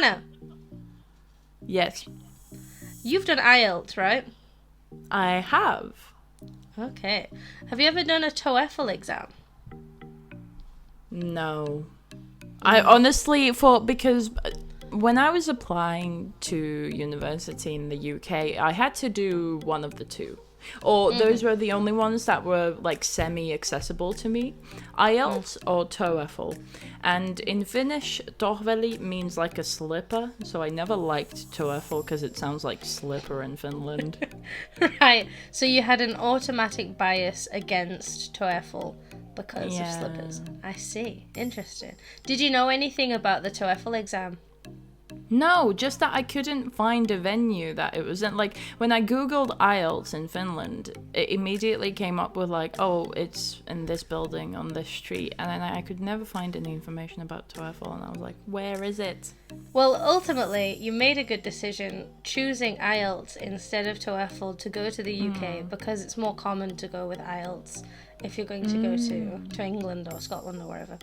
Hannah, Yes, you've done IELTS, right? I have. Okay. Have you ever done a TOEFL exam? No. I honestly thought, because when I was applying to university in the UK, I had to do one of the two. Or those were the only ones that were like semi-accessible to me. IELTS or TOEFL. And in Finnish, torveli means like a slipper, so I never liked TOEFL because it sounds like slipper in Finland. Right. So you had an automatic bias against TOEFL because of Yeah. slippers. I see. Interesting. Did you know anything about the TOEFL exam? No, just that I couldn't find a venue that it was in. Like, when I googled IELTS in Finland, it immediately came up with like, oh, it's in this building on this street, and then I could never find any information about TOEFL, and I was like, where is it? Well, ultimately, you made a good decision choosing IELTS instead of TOEFL to go to the UK because it's more common to go with IELTS if you're going to go to England or Scotland or wherever.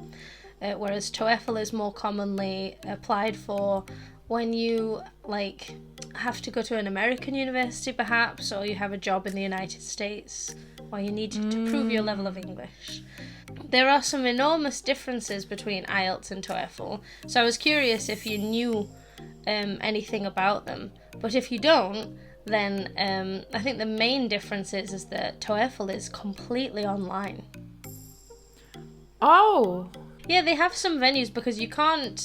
Whereas TOEFL is more commonly applied for when you like have to go to an American university perhaps, or you have a job in the United States, or you need to prove your level of English. There are some enormous differences between IELTS and TOEFL, so I was curious if you knew anything about them. But if you don't, then I think the main difference is that TOEFL is completely online. Oh, Yeah, they have some venues because you can't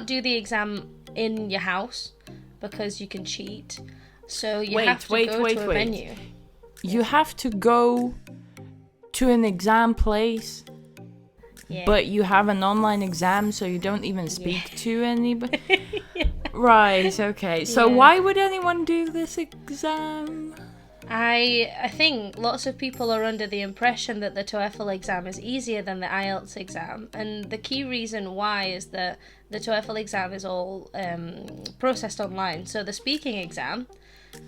do the exam in your house because you can cheat. So you have to go to a venue. you have to go to an exam place, Yeah. but you have an online exam, so you don't even speak to anybody. Right, okay. So why would anyone do this exam? I think lots of people are under the impression that the TOEFL exam is easier than the IELTS exam, and the key reason why is that the TOEFL exam is all processed online. So the speaking exam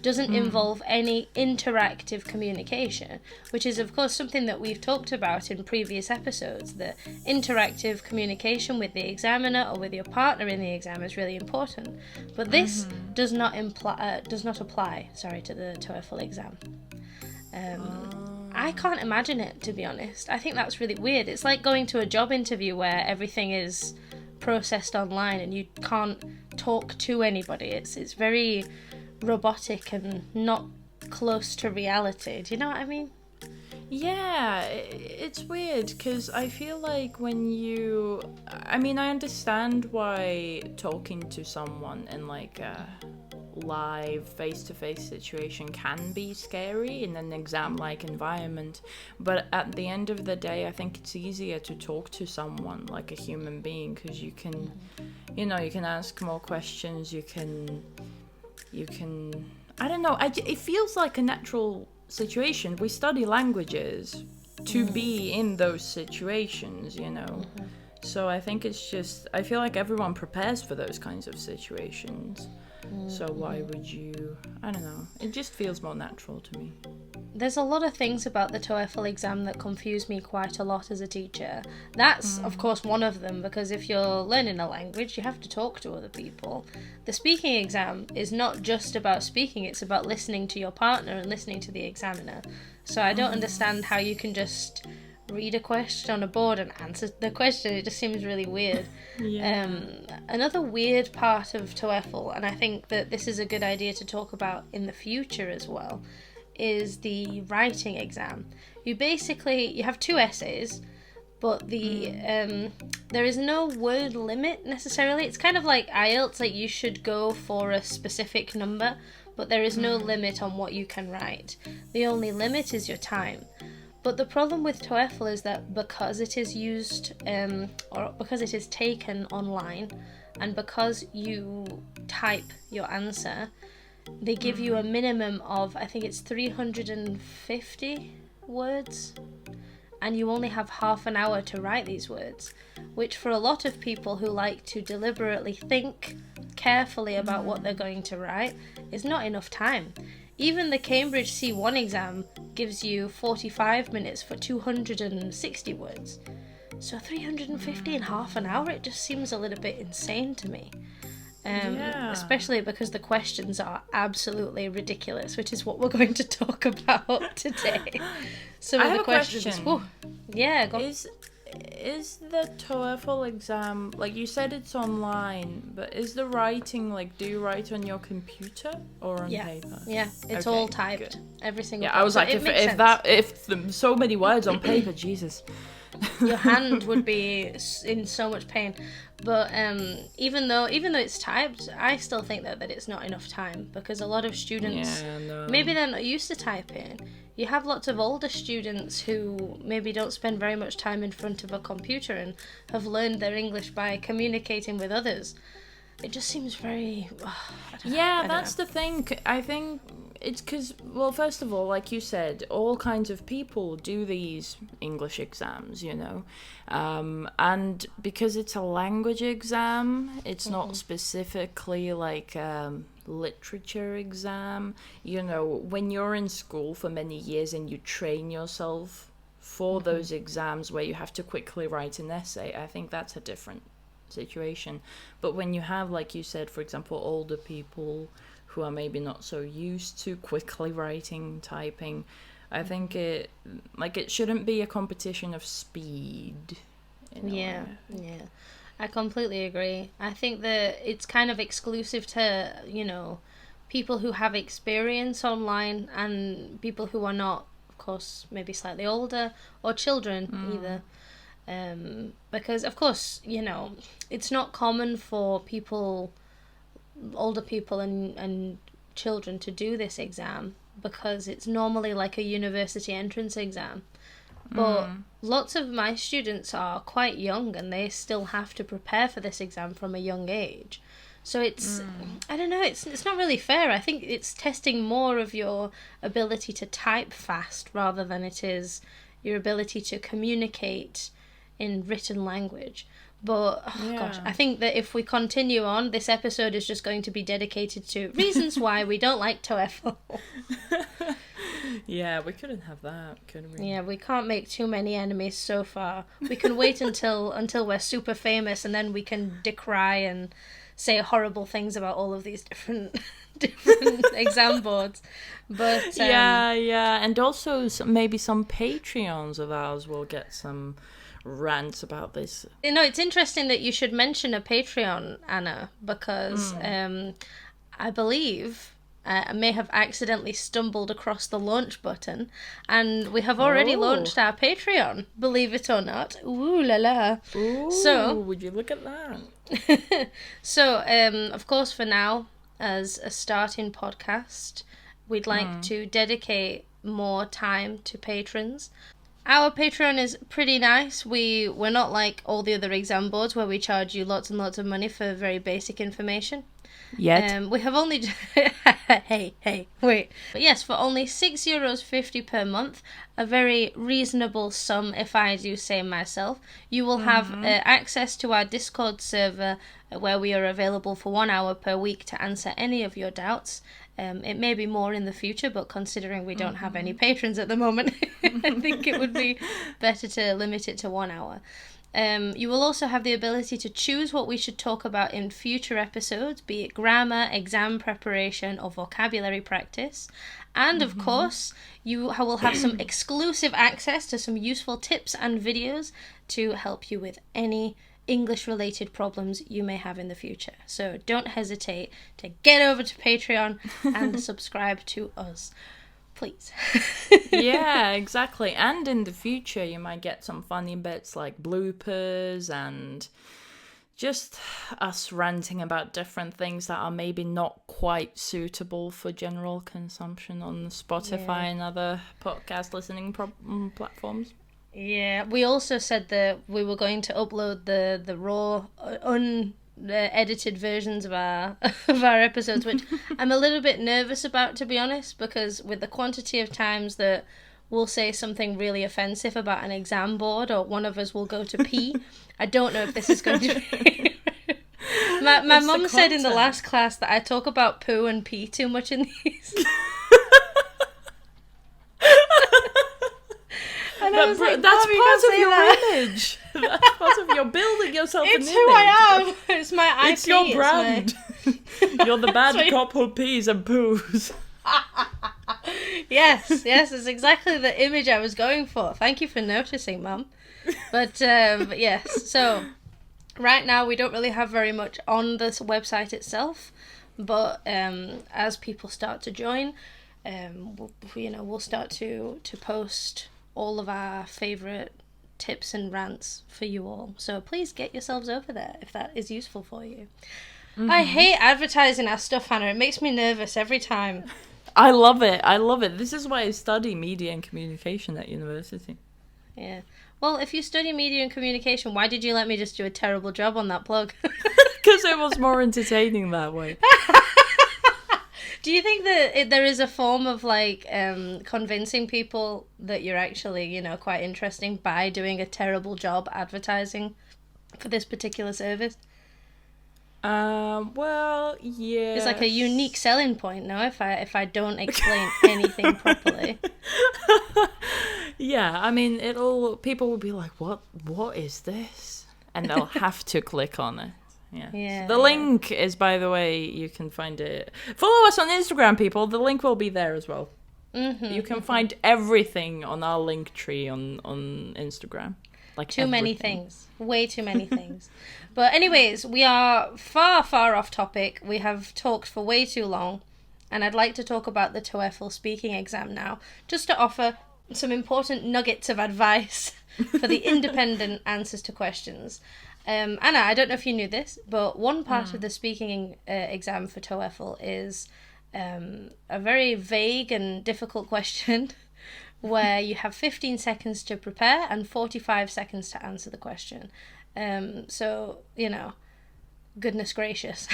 doesn't involve any interactive communication, which is of course something that we've talked about in previous episodes, that interactive communication with the examiner or with your partner in the exam is really important. But this does not apply to the TOEFL exam. I can't imagine it, to be honest. I think that's really weird. It's like going to a job interview where everything is processed online and you can't talk to anybody. It's very robotic and not close to reality. Do you know what I mean? Yeah, it's weird because I feel like I understand why talking to someone in like a live face-to-face situation can be scary in an exam-like environment, but at the end of the day, I think it's easier to talk to someone like a human being because you can ask more questions, you can I don't know, it feels like a natural situation. We study languages to be in those situations, so I think I feel like everyone prepares for those kinds of situations, so why would you, I don't know, it just feels more natural to me. There's a lot of things about the TOEFL exam that confuse me quite a lot as a teacher. That's, of course, one of them, because if you're learning a language, you have to talk to other people. The speaking exam is not just about speaking, it's about listening to your partner and listening to the examiner. So I don't understand how you can just read a question on a board and answer the question. It just seems really weird. Another weird part of TOEFL, and I think that this is a good idea to talk about in the future as well, is the writing exam. You have 2 essays, but there is no word limit necessarily. It's kind of like IELTS, like you should go for a specific number, but there is no limit on what you can write. The only limit is your time. But the problem with TOEFL is that because it is used, or because it is taken online, and because you type your answer, they give you a minimum of, I think it's 350 words, and you only have half an hour to write these words, which for a lot of people who like to deliberately think carefully about what they're going to write is not enough time. Even the Cambridge C1 exam gives you 45 minutes for 260 words. So 350 in half an hour, it just seems a little bit insane to me. Especially because the questions are absolutely ridiculous, which is what we're going to talk about today. Some I of have the a questions. question. Whoa. Yeah, go. Is the TOEFL exam, like you said it's online, but is the writing, like, do you write on your computer or on paper? Yeah, it's Okay, all typed. good. Every single Yeah, part. I was So like, if so many words on paper, Jesus. your hand would be in so much pain. But even though it's typed, I still think that it's not enough time, because a lot of students, maybe they're not used to typing. You have lots of older students who maybe don't spend very much time in front of a computer and have learned their English by communicating with others. It just seems very... That's the thing. I think it's because, well, first of all, like you said, all kinds of people do these English exams, you know. And because it's a language exam, it's not specifically like literature exam. You know, when you're in school for many years and you train yourself for those exams where you have to quickly write an essay, I think that's a different situation. It when you have, like you said, for example, older people who are maybe not so used to quickly writing, typing, I think it shouldn't be a competition of speed. Yeah. I completely agree. I think that it's kind of exclusive to, you know, people who have experience online and people who are not, of course, maybe slightly older, or children either. Because, of course, you know, it's not common for people, older people and children, to do this exam, because it's normally like a university entrance exam. But lots of my students are quite young and they still have to prepare for this exam from a young age. So it's, I don't know, it's not really fair. I think it's testing more of your ability to type fast rather than it is your ability to communicate in written language. But, gosh, I think that if we continue on, this episode is just going to be dedicated to reasons why we don't like TOEFL. Yeah, we couldn't have that, could we? Yeah, we can't make too many enemies so far. We can wait until we're super famous, and then we can decry and say horrible things about all of these different exam boards. But and also maybe some Patreons of ours will get some rants about this. You know, it's interesting that you should mention a Patreon, Anna, because I believe I may have accidentally stumbled across the launch button, and we have already launched our Patreon, believe it or not. Ooh la la. Ooh, so would you look at that? So of course, for now, as a starting podcast, we'd like to dedicate more time to patrons. Our Patreon is pretty nice. We're not like all the other exam boards where we charge you lots and lots of money for very basic information. Yet. We have only... hey, wait. But yes, for only €6.50 per month, a very reasonable sum, if I do say myself, you will have access to our Discord server, where we are available for 1 hour per week to answer any of your doubts. It may be more in the future, but considering we don't have any patrons at the moment, I think it would be better to limit it to 1 hour. You will also have the ability to choose what we should talk about in future episodes, be it grammar, exam preparation, or vocabulary practice. And of course, you will have some exclusive access to some useful tips and videos to help you with any English-related problems you may have in the future. So don't hesitate to get over to Patreon and subscribe to us. Please. Yeah, exactly. And in the future, you might get some funny bits like bloopers and just us ranting about different things that are maybe not quite suitable for general consumption on Spotify and other podcast listening platforms. Yeah, we also said that we were going to upload the raw, edited versions of our episodes, which I'm a little bit nervous about, to be honest, because with the quantity of times that we'll say something really offensive about an exam board, or one of us will go to pee, I don't know if this is going to be... My mum said in the last class that I talk about poo and pee too much in these. And I was like, that's Mom, you part can't of say your that. image. That's part of your building yourself an It's image. who I am. It's my IP. It's your brand. You're the bad cop who pees and poos. Yes, it's exactly the image I was going for. Thank you for noticing, Mum. But yes, so right now we don't really have very much on this website itself, but as people start to join, we'll start to post all of our favourite tips and rants for you all. So please get yourselves over there if that is useful for you. Mm-hmm. I hate advertising our stuff, Hannah. It makes me nervous every time. I love it. This is why I study media and communication at university. Yeah. Well, if you study media and communication, why did you let me just do a terrible job on that plug? Because it was more entertaining that way. Do you think that there is a form of like convincing people that you're actually, quite interesting by doing a terrible job advertising for this particular service? Well, yeah. It's like a unique selling point, no? If I don't explain anything properly. Yeah, I mean, people will be like, what is this? And they'll have to click on it. Yeah. So the link is, by the way, you can find it. Follow us on Instagram, people. The link will be there as well. Mm-hmm, you can find everything on our link tree on Instagram. Like too many things. Way too many things. But anyways, we are far, far off topic. We have talked for way too long. And I'd like to talk about the TOEFL speaking exam now, just to offer some important nuggets of advice for the independent answers to questions. Anna, I don't know if you knew this, but one part of the speaking exam for TOEFL is a very vague and difficult question where you have 15 seconds to prepare and 45 seconds to answer the question. So, goodness gracious.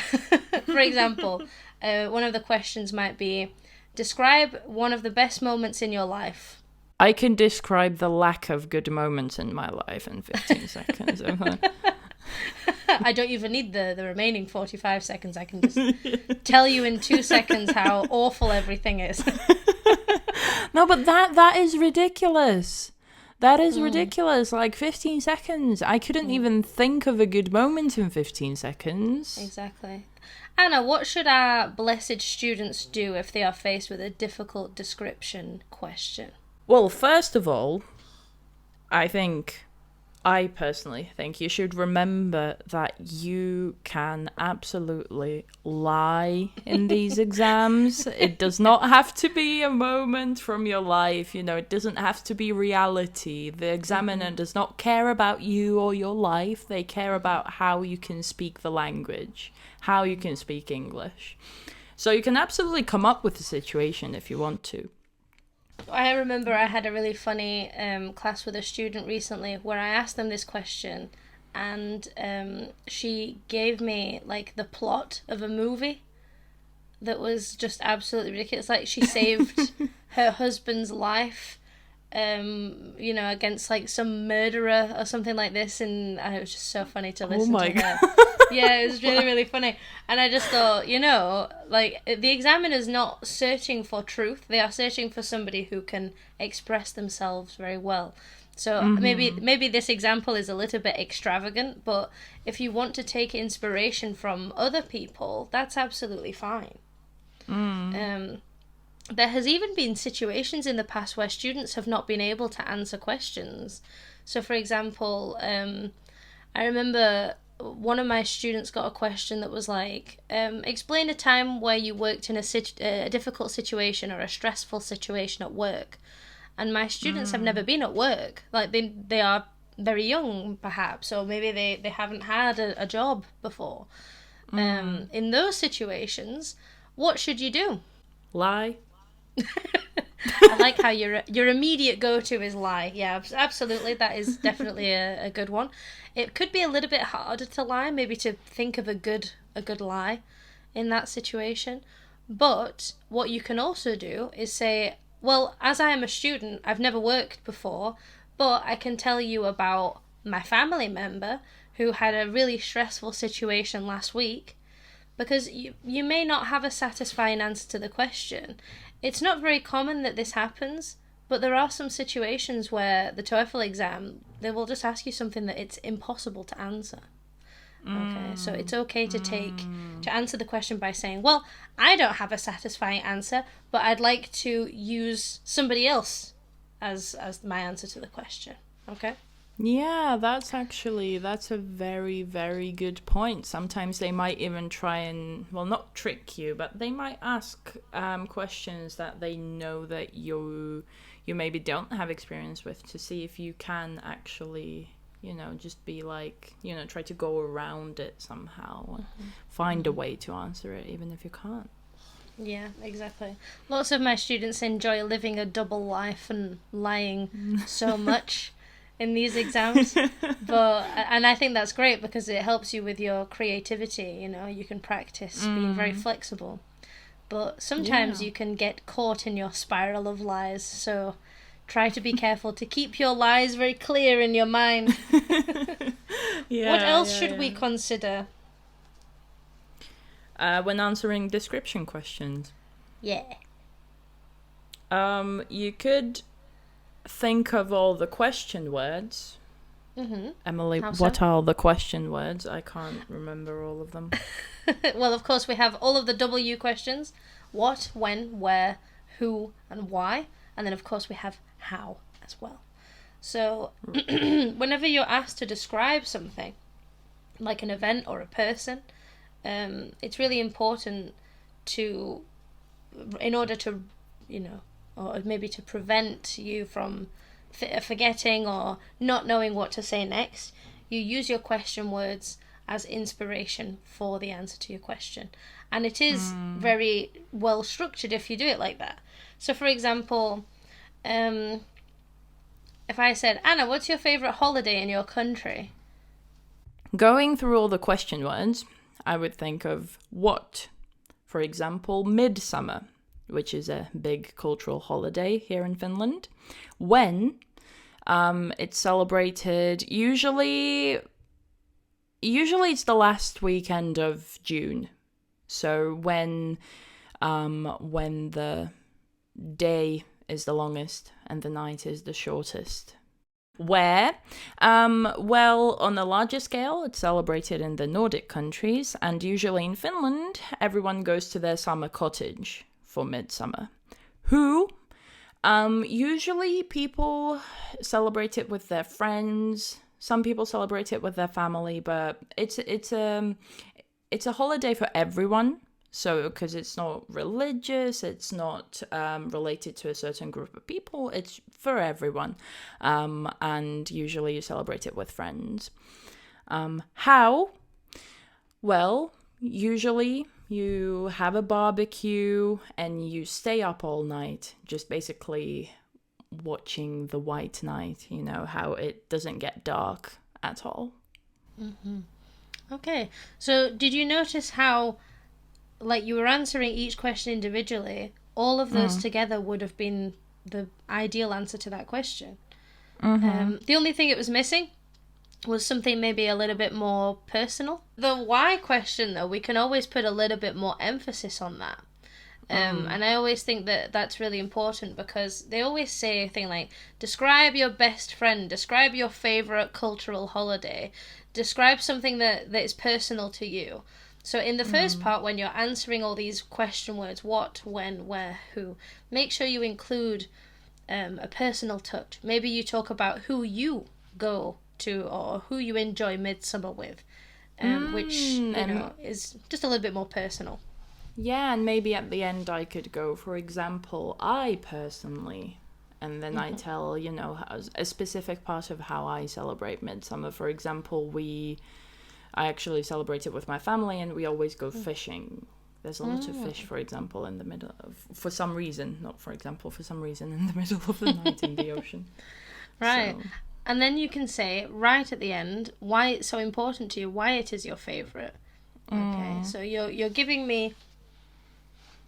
For example, one of the questions might be, describe one of the best moments in your life. I can describe the lack of good moments in my life in 15 seconds. I don't even need the remaining 45 seconds. I can just tell you in 2 seconds how awful everything is. No, but that is ridiculous. That is ridiculous. Like 15 seconds. I couldn't even think of a good moment in 15 seconds. Exactly. Anna, what should our blessed students do if they are faced with a difficult description question? Well, first of all, I personally think you should remember that you can absolutely lie in these exams. It does not have to be a moment from your life, it doesn't have to be reality. The examiner does not care about you or your life. They care about how you can speak the language, how you can speak English. So you can absolutely come up with a situation if you want to. I remember I had a really funny class with a student recently where I asked them this question, and she gave me like the plot of a movie that was just absolutely ridiculous. Like she saved her husband's life, against like some murderer or something like this, and it was just so funny to listen to her. Yeah, it was really, really funny. And I just thought, like the examiner's not searching for truth. They are searching for somebody who can express themselves very well. So maybe this example is a little bit extravagant, but if you want to take inspiration from other people, that's absolutely fine. There has even been situations in the past where students have not been able to answer questions. So, for example, I remember one of my students got a question that was like, explain a time where you worked in a difficult situation or a stressful situation at work. And my students have never been at work. Like, they are very young, perhaps, or maybe they haven't had a job before. In those situations, what should you do? Lie. I like how your immediate go-to is lie. Yeah, absolutely. That is definitely a good one. It could be a little bit harder to lie, maybe to think of a good lie in that situation. But what you can also do is say, well, as I am a student, I've never worked before, but I can tell you about my family member who had a really stressful situation last week, because you may not have a satisfying answer to the question. It's not very common that this happens, But there are some situations where the TOEFL exam, they will just ask you something that it's impossible to answer. Okay, so it's okay to answer the question by saying, well, I don't have a satisfying answer, but I'd like to use somebody else as my answer to the question. Okay? Yeah, that's a very, very good point. Sometimes they might even try and, well, not trick you, but they might ask questions that they know that you maybe don't have experience with, to see if you can actually, just be like, try to go around it somehow and find a way to answer it, even if you can't. Yeah, exactly. Lots of my students enjoy living a double life and lying so much in these exams, and I think that's great because it helps you with your creativity. You can practice being very flexible, but sometimes you can get caught in your spiral of lies, so try to be careful to keep your lies very clear in your mind. What else should we consider when answering description questions? You could think of all the question words. Emily, what are the question words? I can't remember all of them. Well, of course, we have all of the W questions: what, when, where, who, and why. And then, of course, we have how as well. So whenever you're asked to describe something, like an event or a person, it's really important to, in order to, or maybe to prevent you from forgetting or not knowing what to say next, you use your question words as inspiration for the answer to your question. And it is very well structured if you do it like that. So, for example, if I said, Anna, what's your favourite holiday in your country? Going through all the question words, I would think of what. For example, midsummer, which is a big cultural holiday here in Finland. When it's celebrated, usually it's the last weekend of June. So when the day is the longest and the night is the shortest. Where? Well, on a larger scale, it's celebrated in the Nordic countries, and usually in Finland, everyone goes to their summer cottage for midsummer. Who? Usually people celebrate it with their friends. Some people celebrate it with their family, but it's a holiday for everyone. So, because it's not religious, it's not related to a certain group of people, it's for everyone. And usually you celebrate it with friends. How? Well, usually you have a barbecue and you stay up all night, just basically watching the white night, how it doesn't get dark at all. Okay, so did you notice how, like, you were answering each question individually, all of those together would have been the ideal answer to that question? The only thing it was missing was something maybe a little bit more personal. The why question, though, we can always put a little bit more emphasis on that. And I always think that that's really important, because they always say a thing like, describe your best friend, describe your favourite cultural holiday, describe something that is personal to you. So in the first part, when you're answering all these question words, what, when, where, who, make sure you include a personal touch. Maybe you talk about who you go to or who you enjoy midsummer with, which is just a little bit more personal. Yeah, and maybe at the end I could go, for example, I personally, and then I tell, a specific part of how I celebrate midsummer. For example, I actually celebrate it with my family, and we always go fishing. There's a lot of fish, for example, in the middle of, for some reason, not for example, for some reason, in the middle of the night in the ocean. Right. So. And then you can say, right at the end, why it's so important to you, why it is your favourite. Okay, so you're giving me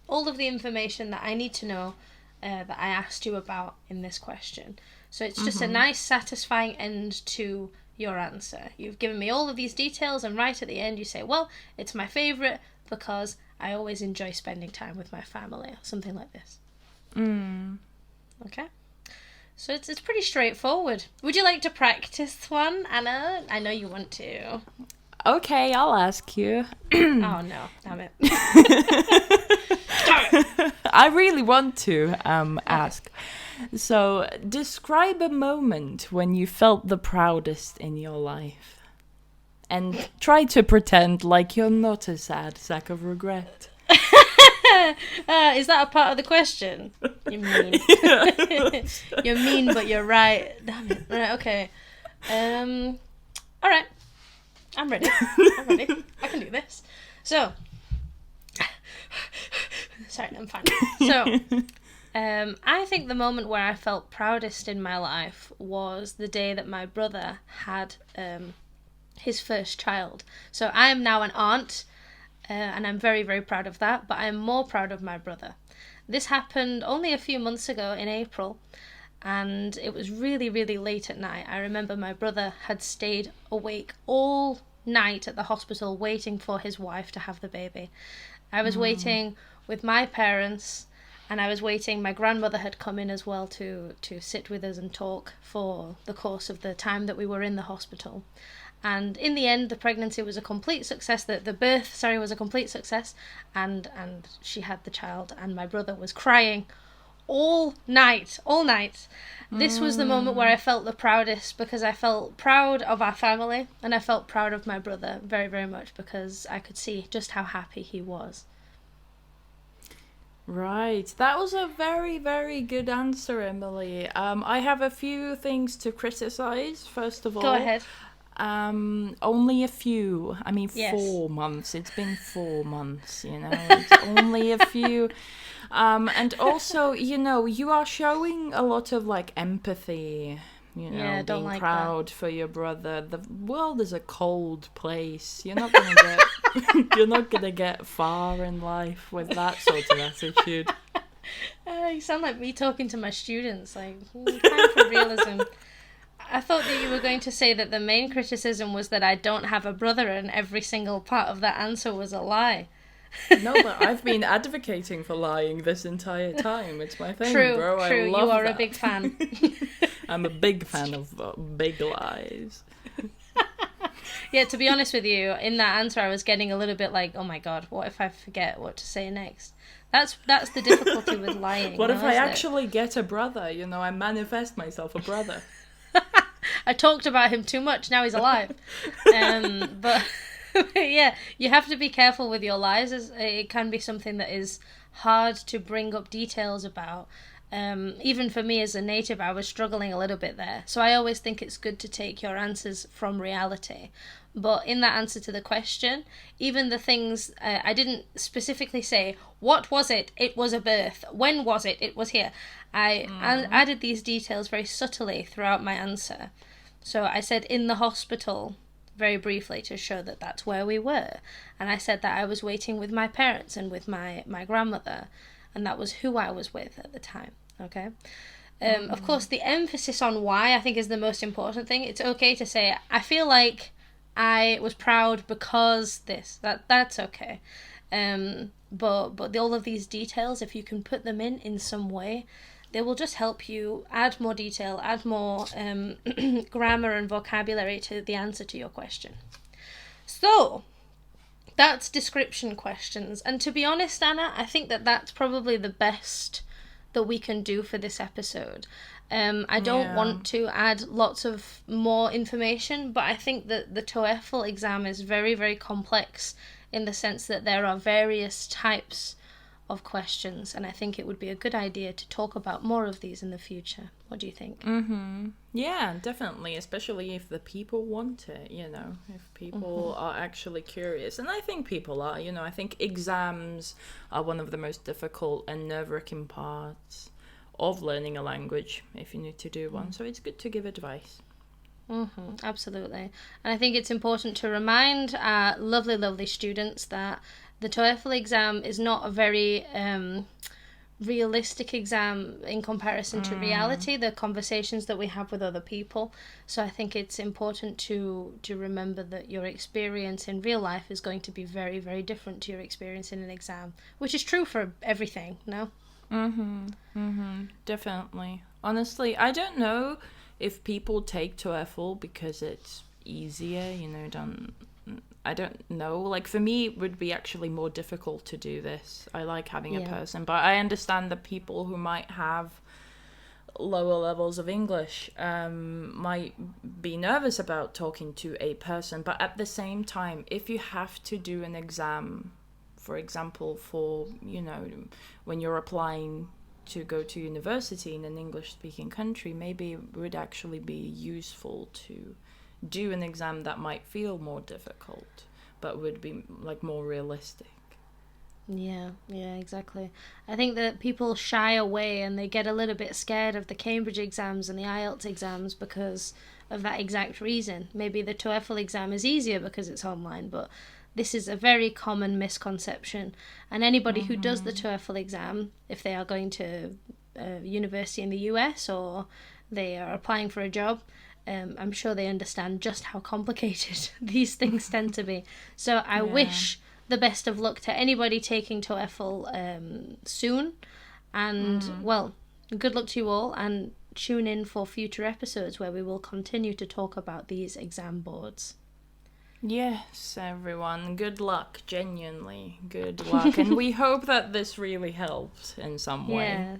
all of the information that I need to know that I asked you about in this question. So it's just a nice, satisfying end to your answer. You've given me all of these details, and right at the end you say, well, it's my favourite because I always enjoy spending time with my family, or something like this. Okay? So it's pretty straightforward. Would you like to practice one, Anna? I know you want to. Okay, I'll ask you. Oh no, damn it. I really want to ask. So, describe a moment when you felt the proudest in your life. And try to pretend like you're not a sad sack of regret. Is that a part of the question? You're mean. You're mean, but you're right. Damn it. Right, okay. Alright. I'm ready. I can do this. So. Sorry, I'm fine. So, I think the moment where I felt proudest in my life was the day that my brother had his first child. So I am now an aunt. And I'm very, very proud of that, but I'm more proud of my brother. This happened only a few months ago in April, and it was really, really late at night. I remember my brother had stayed awake all night at the hospital waiting for his wife to have the baby. I was waiting with my parents, and I was waiting. My grandmother had come in as well to sit with us and talk for the course of the time that we were in the hospital. And in the end, the pregnancy was a complete success. The birth, was a complete success. And she had the child. And my brother was crying all night. This was the moment where I felt the proudest, because I felt proud of our family. And I felt proud of my brother very, very much, because I could see just how happy he was. Right. That was a very, very good answer, Emily. I have a few things to criticize, first of all. Go ahead. Only a few. I mean, Yes. 4 months. It's been 4 months, It's only a few. And also, you are showing a lot of, empathy, Yeah, don't being like proud for your brother. The world is a cold place. You're not gonna get, you're not gonna get far in life with that sort of attitude. You sound like me talking to my students, time for realism. I thought that you were going to say that the main criticism was that I don't have a brother, and every single part of that answer was a lie. No, but I've been advocating for lying this entire time. It's my thing, True, bro. true. I love You are that. a big fan. I'm a big fan of big lies. Yeah, to be honest with you, in that answer I was getting a little bit like, oh my god, what if I forget what to say next? That's the difficulty with lying. What if I isn't it? actually get a brother? I manifest myself a brother. I talked about him too much, now he's alive. But yeah, you have to be careful with your lies. It can be something that is hard to bring up details about. Even for me as a native, I was struggling a little bit there. So I always think it's good to take your answers from reality. But in that answer to the question, even the things, I didn't specifically say, what was it? It was a birth. When was it? It was here. I added these details very subtly throughout my answer. So I said in the hospital, very briefly, to show that that's where we were. And I said that I was waiting with my parents and with my grandmother. And that was who I was with at the time. Okay? Of course, the emphasis on why, I think, is the most important thing. It's okay to say, I feel like I was proud because this. That's okay. But all of these details, if you can put them in some way, they will just help you add more detail, add more grammar and vocabulary to the answer to your question. So, that's description questions. And to be honest, Anna, I think that that's probably the best that we can do for this episode. I don't want to add lots of more information, but I think that the TOEFL exam is very, very complex in the sense that there are various types of questions, and I think it would be a good idea to talk about more of these in the future. What do you think? Yeah, definitely, especially if the people want it, if people are actually curious. And I think people are, I think exams are one of the most difficult and nerve-wracking parts of learning a language if you need to do one. So it's good to give advice. Absolutely. And I think it's important to remind our lovely, lovely students that the TOEFL exam is not a very realistic exam in comparison to reality, the conversations that we have with other people. So I think it's important to remember that your experience in real life is going to be very, very different to your experience in an exam, which is true for everything, no? Definitely. Honestly, I don't know if people take TOEFL because it's easier, I don't know. Like, for me, it would be actually more difficult to do this. I like having a person, but I understand that people who might have lower levels of English might be nervous about talking to a person. But at the same time, if you have to do an exam, for example, for, when you're applying to go to university in an English-speaking country, maybe it would actually be useful to do an exam that might feel more difficult, but would be like more realistic. Yeah, exactly. I think that people shy away and they get a little bit scared of the Cambridge exams and the IELTS exams because of that exact reason. Maybe the TOEFL exam is easier because it's online, but this is a very common misconception. And anybody who does the TOEFL exam, if they are going to university in the US or they are applying for a job, I'm sure they understand just how complicated these things tend to be. So I wish the best of luck to anybody taking TOEFL soon. And, well, good luck to you all, and tune in for future episodes where we will continue to talk about these exam boards. Yes, everyone. Good luck. Genuinely good luck. And we hope that this really helps in some way,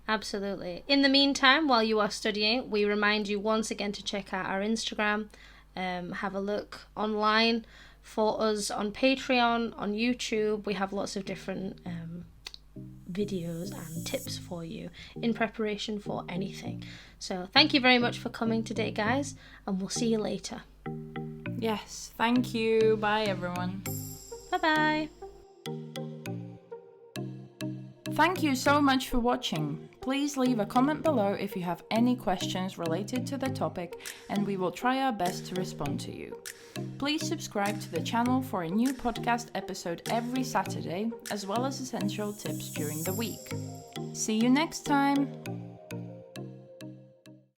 Absolutely. In the meantime, while you are studying, we remind you once again to check out our Instagram, have a look online for us on Patreon, on YouTube. We have lots of different videos and tips for you in preparation for anything. So thank you very much for coming today, guys, and we'll see you later. Yes, thank you. Bye, everyone. Bye-bye. Thank you so much for watching. Please leave a comment below if you have any questions related to the topic, and we will try our best to respond to you. Please subscribe to the channel for a new podcast episode every Saturday, as well as essential tips during the week. See you next time!